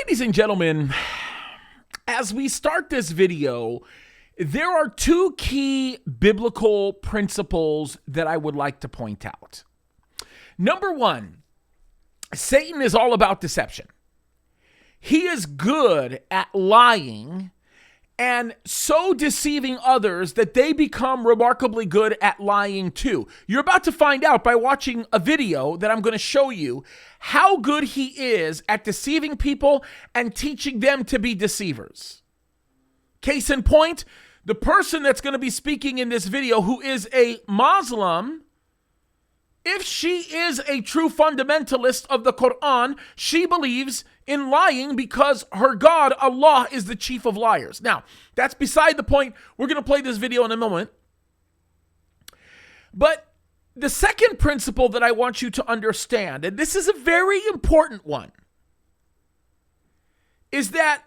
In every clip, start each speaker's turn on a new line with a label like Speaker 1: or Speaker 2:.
Speaker 1: Ladies and gentlemen, as we start this video, there are two key biblical principles that I would like to point out. Number one, Satan is all about deception. He is good at lying and so deceiving others that they become remarkably good at lying too. You're about to find out by watching a video that I'm going to show you how good he is at deceiving people and teaching them to be deceivers. Case in point, the person that's going to be speaking in this video, who is a Muslim, if she is a true fundamentalist of the Quran, she believes in lying because her God, Allah, is the chief of liars. Now, that's beside the point. We're going to play this video in a moment. But the second principle that I want you to understand, and this is a very important one, is that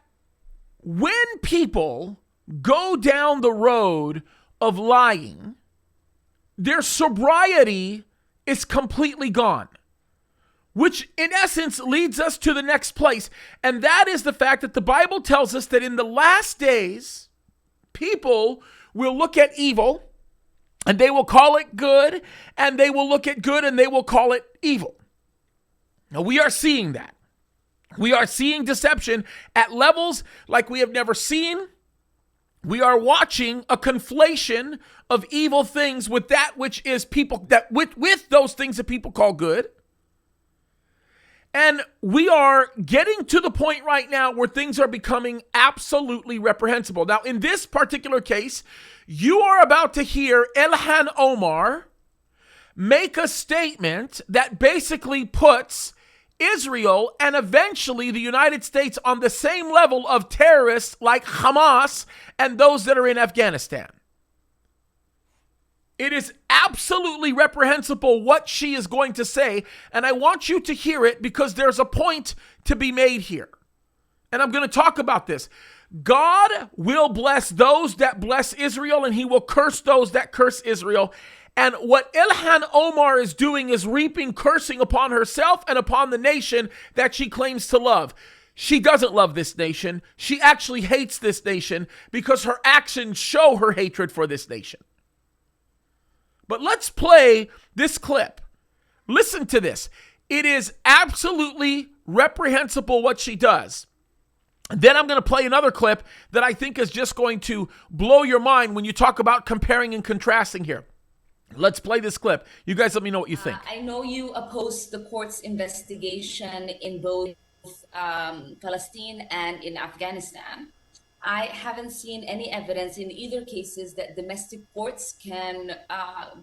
Speaker 1: when people go down the road of lying, their sobriety is completely gone, which in essence leads us to the next place. And that is the fact that the Bible tells us that in the last days, people will look at evil and they will call it good, and they will look at good and they will call it evil. Now we are seeing that. We are seeing deception at levels like we have never seen. We are watching a conflation of evil things with that which is people, that with those things that people call good. And we are getting to the point right now where things are becoming absolutely reprehensible. Now, in this particular case, you are about to hear Ilhan Omar make a statement that basically puts Israel and eventually the United States on the same level of terrorists like Hamas and those that are in Afghanistan. It is absolutely reprehensible what she is going to say, and I want you to hear it because there's a point to be made here. And I'm going to talk about this. God will bless those that bless Israel, and he will curse those that curse Israel. And what Ilhan Omar is doing is reaping cursing upon herself and upon the nation that she claims to love. She doesn't love this nation. She actually hates this nation because her actions show her hatred for this nation. But let's play this clip. Listen to this. It is absolutely reprehensible what she does. Then I'm going to play another clip that I think is just going to blow your mind when you talk about comparing and contrasting here. Let's play this clip. You guys let me know what you think.
Speaker 2: I know you oppose the court's investigation in both Palestine and in Afghanistan. I haven't seen any evidence in either cases that domestic courts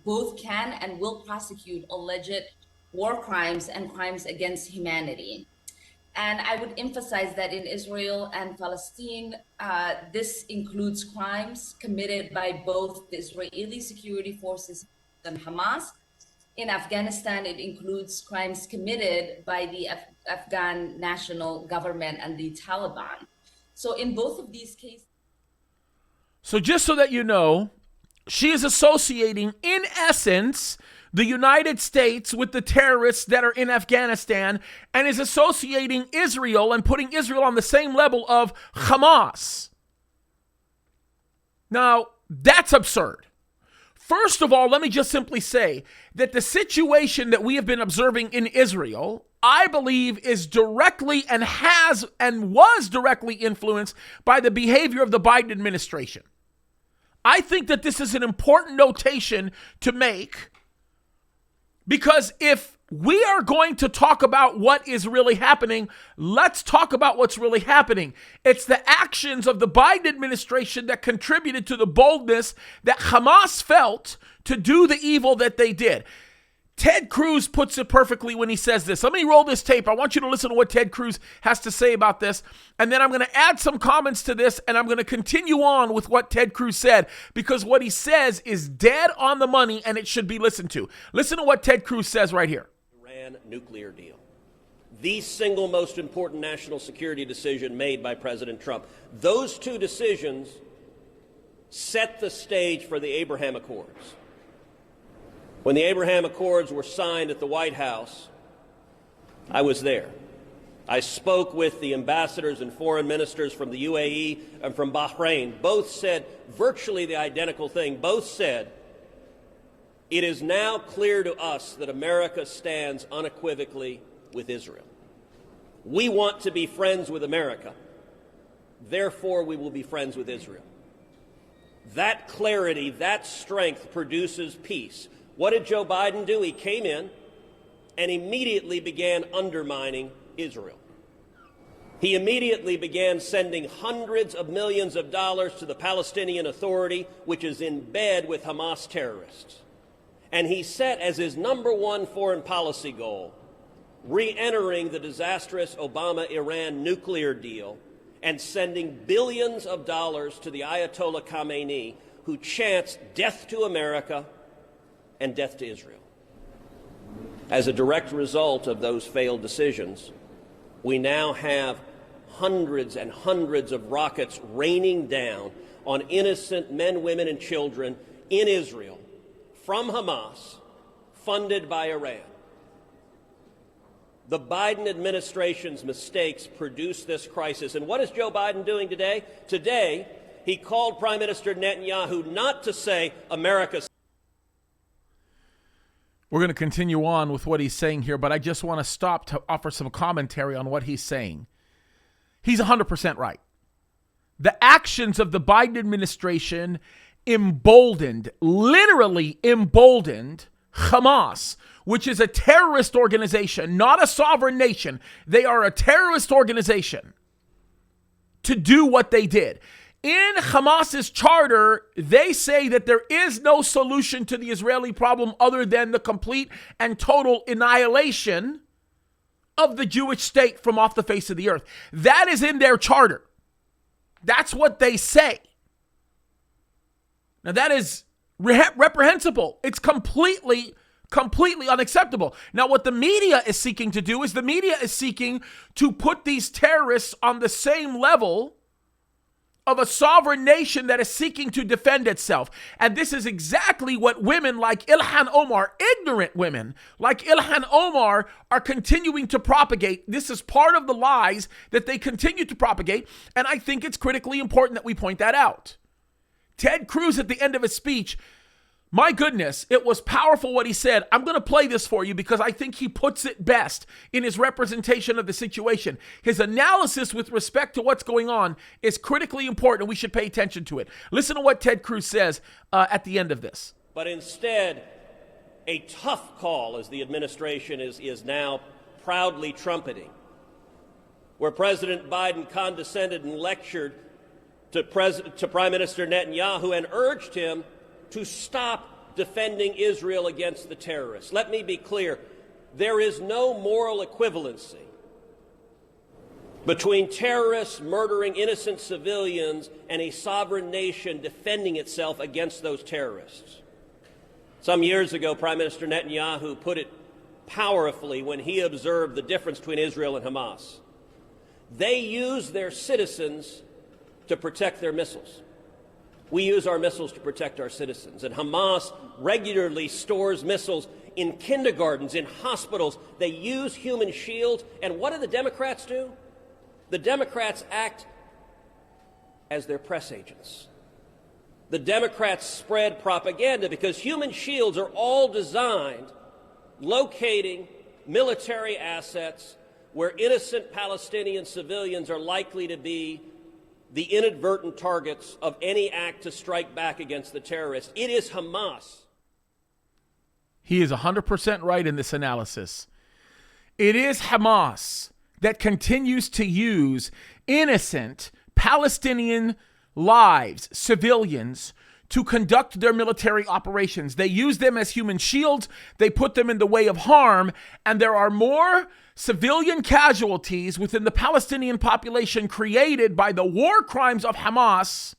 Speaker 2: both can and will prosecute alleged war crimes and crimes against humanity. And I would emphasize that in Israel and Palestine, this includes crimes committed by both the Israeli security forces and Hamas. In Afghanistan, it includes crimes committed by the Afghan national government and the Taliban. So in both of these cases.
Speaker 1: So just so that you know, she is associating, in essence, the United States with the terrorists that are in Afghanistan, and is associating Israel and putting Israel on the same level of Hamas. Now, that's absurd. First of all, let me just simply say that the situation that we have been observing in Israel, I believe, is directly and has and was directly influenced by the behavior of the Biden administration. I think that this is an important notation to make, because if we are going to talk about what is really happening, let's talk about what's really happening. It's the actions of the Biden administration that contributed to the boldness that Hamas felt to do the evil that they did. Ted Cruz puts it perfectly when he says this. Let me roll this tape. I want you to listen to what Ted Cruz has to say about this. And then I'm going to add some comments to this, and I'm going to continue on with what Ted Cruz said, because what he says is dead on the money and it should be listened to. Listen to what Ted Cruz says right here.
Speaker 3: Iran nuclear deal. The single most important national security decision made by President Trump. Those two decisions set the stage for the Abraham Accords. When the Abraham Accords were signed at the White House, I was there. I spoke with the ambassadors and foreign ministers from the UAE and from Bahrain. Both said virtually the identical thing. Both said, it is now clear to us that America stands unequivocally with Israel. We want to be friends with America. Therefore, we will be friends with Israel. That clarity, that strength produces peace. What did Joe Biden do? He came in and immediately began undermining Israel. He immediately began sending hundreds of millions of dollars to the Palestinian Authority, which is in bed with Hamas terrorists. And he set as his number one foreign policy goal re-entering the disastrous Obama-Iran nuclear deal and sending billions of dollars to the Ayatollah Khamenei, who chants death to America and death to Israel. As a direct result of those failed decisions, we now have hundreds and hundreds of rockets raining down on innocent men, women, and children in Israel from Hamas, funded by Iran. The Biden administration's mistakes produced this crisis. And what is Joe Biden doing today? Today, he called Prime Minister Netanyahu not to say America.
Speaker 1: We're going to continue on with what he's saying here, but I just want to stop to offer some commentary on what he's saying. He's 100% right. The actions of the Biden administration literally emboldened Hamas, which is a terrorist organization, not a sovereign nation. They are a terrorist organization, to do what they did. In Hamas's charter, they say that there is no solution to the Israeli problem other than the complete and total annihilation of the Jewish state from off the face of the earth. That is in their charter. That's what they say. Now that is reprehensible. It's completely unacceptable. Now what the media is seeking to do is the media is seeking to put these terrorists on the same level of a sovereign nation that is seeking to defend itself. And this is exactly what women like Ilhan Omar, ignorant women like Ilhan Omar, are continuing to propagate. This is part of the lies that they continue to propagate, and I think it's critically important that we point that out. Ted Cruz, at the end of his speech, my goodness, it was powerful what he said. I'm going to play this for you because I think he puts it best in his representation of the situation. His analysis with respect to what's going on is critically important, and we should pay attention to it. Listen to what Ted Cruz says at the end of this.
Speaker 3: But instead, a tough call, as the administration is now proudly trumpeting, where President Biden condescended and lectured to Prime Minister Netanyahu and urged him to stop defending Israel against the terrorists. Let me be clear. There is no moral equivalency between terrorists murdering innocent civilians and a sovereign nation defending itself against those terrorists. Some years ago, Prime Minister Netanyahu put it powerfully when he observed the difference between Israel and Hamas. They use their citizens to protect their missiles. We use our missiles to protect our citizens. And Hamas regularly stores missiles in kindergartens, in hospitals. They use human shields. And what do the Democrats do? The Democrats act as their press agents. The Democrats spread propaganda because human shields are all designed locating military assets where innocent Palestinian civilians are likely to be the inadvertent targets of any act to strike back against the terrorists. It is Hamas.
Speaker 1: He is 100% right in this analysis. It is Hamas that continues to use innocent Palestinian lives, civilians, to conduct their military operations. They use them as human shields. They put them in the way of harm, and there are more civilian casualties within the Palestinian population created by the war crimes of Hamas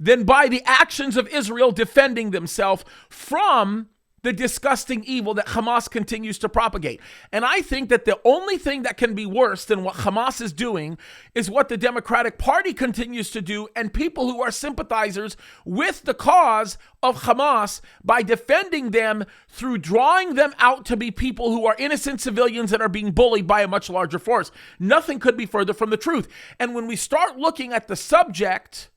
Speaker 1: than by the actions of Israel defending themselves from the disgusting evil that Hamas continues to propagate. And I think that the only thing that can be worse than what Hamas is doing is what the Democratic Party continues to do, and people who are sympathizers with the cause of Hamas by defending them through drawing them out to be people who are innocent civilians that are being bullied by a much larger force. Nothing could be further from the truth. And when we start looking at the subject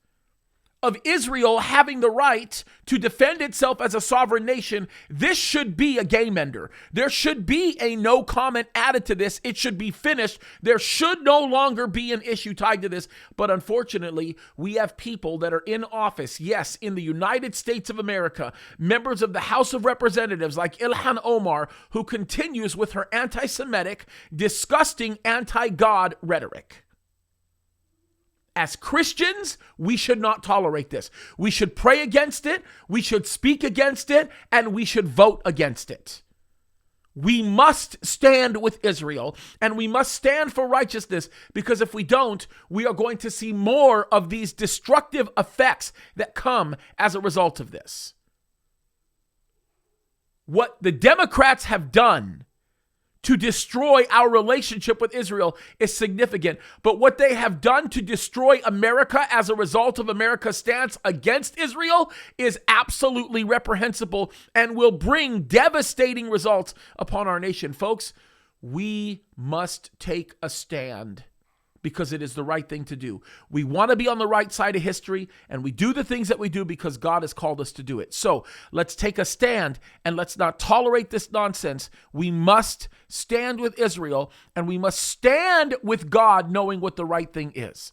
Speaker 1: of Israel having the right to defend itself as a sovereign nation, this should be a game ender. There should be a no comment added to this. It should be finished. There should no longer be an issue tied to this. But unfortunately, we have people that are in office, yes, in the United States of America, members of the House of Representatives like Ilhan Omar, who continues with her anti-Semitic, disgusting anti-God rhetoric. As Christians, we should not tolerate this. We should pray against it, we should speak against it, and we should vote against it. We must stand with Israel, and we must stand for righteousness, because if we don't, we are going to see more of these destructive effects that come as a result of this. What the Democrats have done to destroy our relationship with Israel is significant. But what they have done to destroy America as a result of America's stance against Israel is absolutely reprehensible and will bring devastating results upon our nation. Folks, we must take a stand because it is the right thing to do. We want to be on the right side of history, and we do the things that we do because God has called us to do it. So let's take a stand, and let's not tolerate this nonsense. We must stand with Israel, and we must stand with God knowing what the right thing is.